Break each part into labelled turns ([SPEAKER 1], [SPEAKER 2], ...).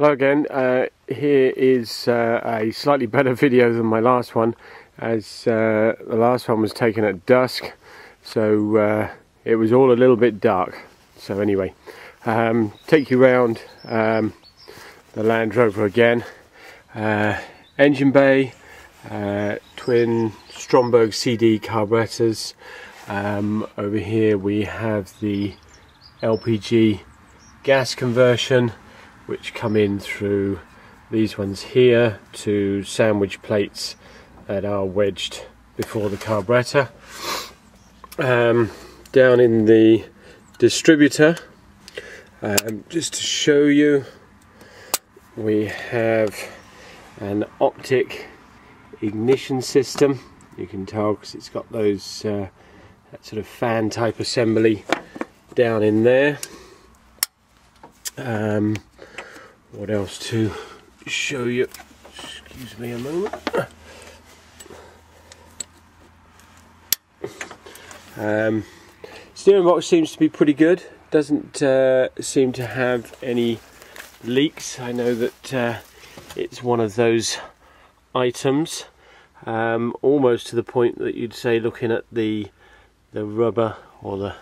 [SPEAKER 1] Hello again. Here is a slightly better video than my last one, as the last one was taken at dusk, so it was all a little bit dark. So anyway, take you around the Land Rover again. Engine bay, twin Stromberg CD carburetors. Over here we have the LPG gas conversion, which come in through these ones here to sandwich plates that are wedged before the carburetor. Down in the distributor, just to show you, we have an optic ignition system. You can tell because it's got those that sort of fan type assembly down in there. What else to show you? Excuse me a moment. Steering box seems to be pretty good. Doesn't seem to have any leaks. I know that it's one of those items, almost to the point that you'd say, looking at the rubber, or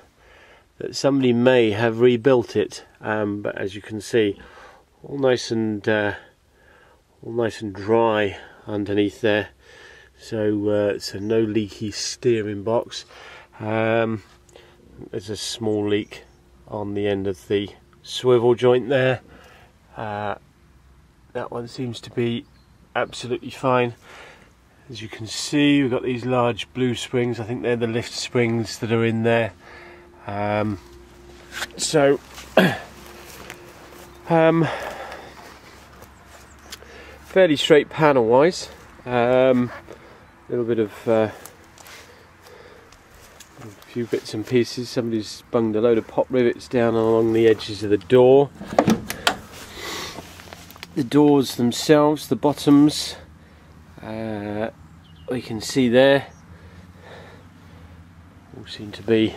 [SPEAKER 1] that somebody may have rebuilt it, but as you can see, all nice and dry underneath there. So so no leaky steering box. There's a small leak on the end of the swivel joint there. That one seems to be absolutely fine. As you can see, we've got these large blue springs. I think they're the lift springs that are in there. So fairly straight panel wise. A little bit of a few bits and pieces. Somebody's bunged a load of pop rivets down along the edges of the door. The doors themselves, the bottoms, we can see there, all seem to be,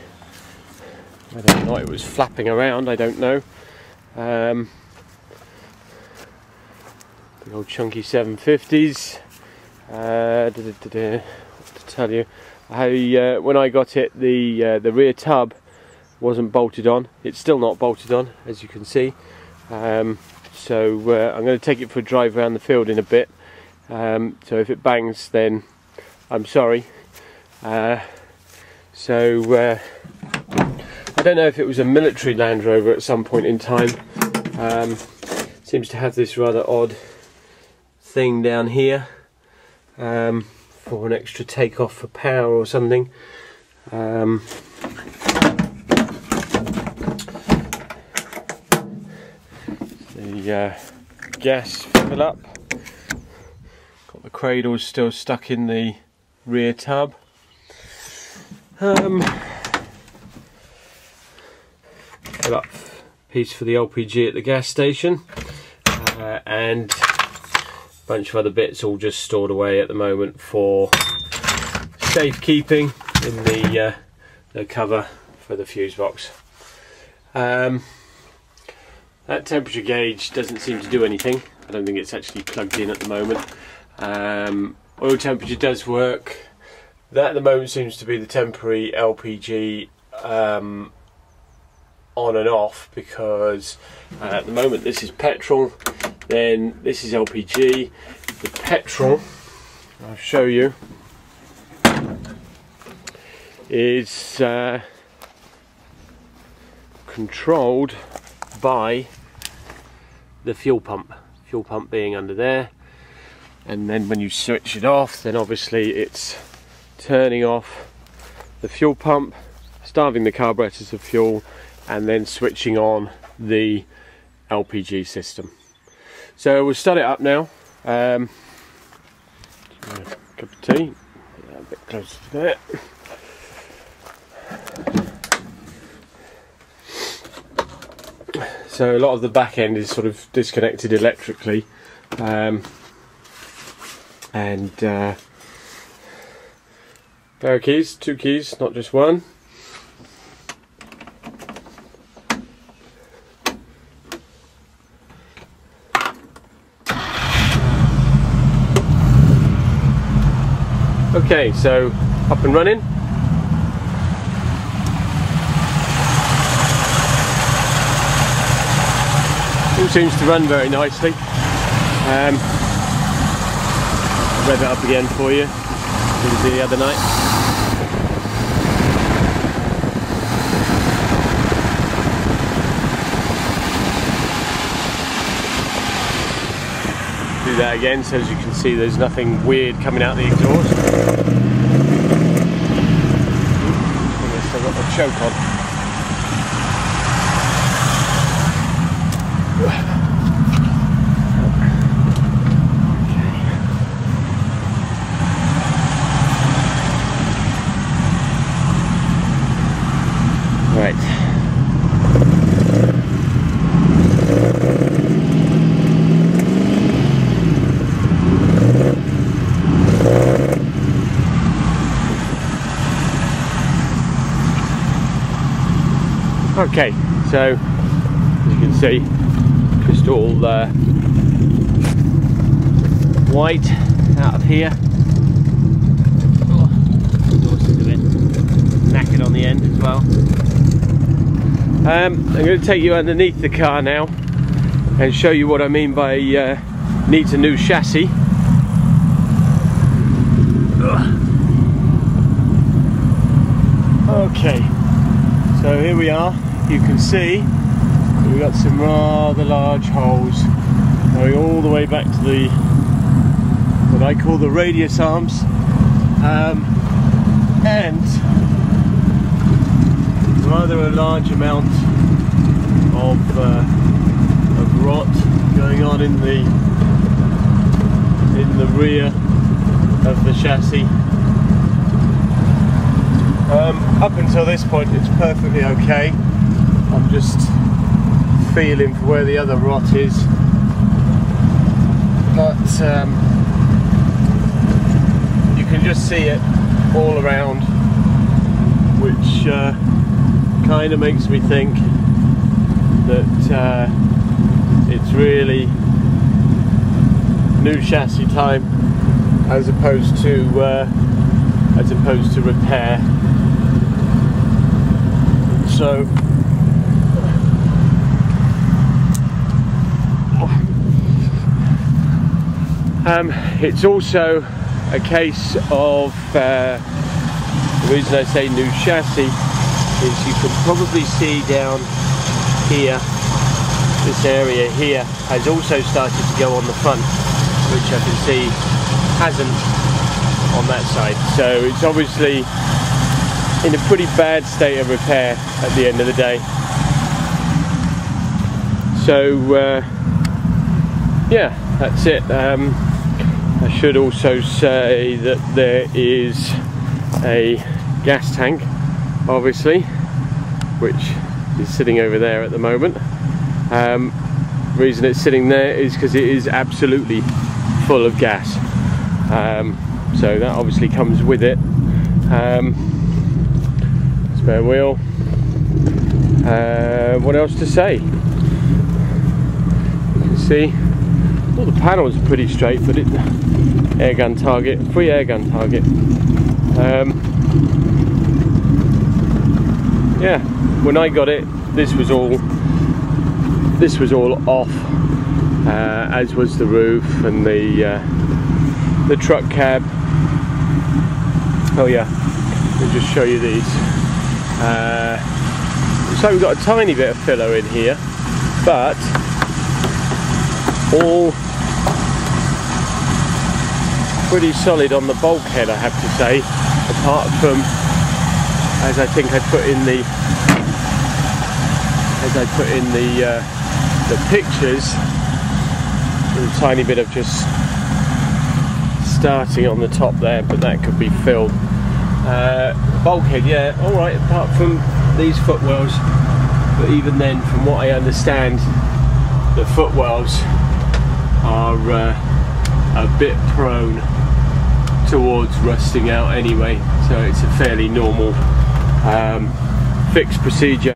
[SPEAKER 1] whether or not it was flapping around, I don't know. The old chunky 750s. What to tell you? When I got it, the rear tub wasn't bolted on. It's still not bolted on, as you can see. So I'm going to take it for a drive around the field in a bit. So if it bangs, then I'm sorry. I don't know if it was a military Land Rover at some point in time. Seems to have this rather odd thing down here for an extra takeoff for power or something. The gas fill up. Got the cradles still stuck in the rear tub. Fill up piece for the LPG at the gas station, and a bunch of other bits all just stored away at the moment for safekeeping in the cover for the fuse box. That temperature gauge doesn't seem to do anything. I don't think it's actually plugged in at the moment. Oil temperature does work. That at the moment seems to be the temporary LPG on and off, because at the moment this is petrol, then this is LPG. The petrol, I'll show you, is controlled by the fuel pump being under there, and then when you switch it off, then obviously it's turning off the fuel pump, starving the carburetors of fuel, and then switching on the LPG system. So we'll start it up now. Cup of tea, a bit closer to that. So a lot of the back end is sort of disconnected electrically, and pair of keys, 2 keys, not just one. Okay, so up and running. All seems to run very nicely. I'll rev it up again for you, as we did the other night. Do that again, so as you can see there's nothing weird coming out the exhaust. I've still got the choke on. Right. Okay, so as you can see, just all white out of here. Oh, exhaust is a bit knackered on the end as well. I'm going to take you underneath the car now and show you what I mean by needs a new chassis. Okay, so here we are. You can see we've got some rather large holes going all the way back to the what I call the radius arms, and rather a large amount of rot going on in the rear of the chassis. Up until this point it's perfectly okay. I'm just feeling for where the other rot is, but you can just see it all around, which kind of makes me think that it's really new chassis time as opposed to repair. So it's also a case of the reason I say new chassis is you can probably see down here, this area here has also started to go on the front, which I can see hasn't on that side. So it's obviously in a pretty bad state of repair at the end of the day. So yeah, that's it. I should also say that there is a gas tank, obviously, which is sitting over there at the moment. The reason it's sitting there is because it is absolutely full of gas. So that obviously comes with it. Spare wheel. What else to say? You can see all the panels are pretty straight, but air gun target, free air gun target. Yeah, when I got it, this was all off, as was the roof and the truck cab. Oh yeah, let me just show you these. So we've got a tiny bit of filler in here, but all pretty solid on the bulkhead, I have to say, apart from, as I think I put in the pictures, there's a tiny bit of just starting on the top there, but that could be filled. Bulkhead, yeah, all right, apart from these footwells, but even then, from what I understand, the footwells are a bit prone towards rusting out anyway, so it's a fairly normal fixed procedure.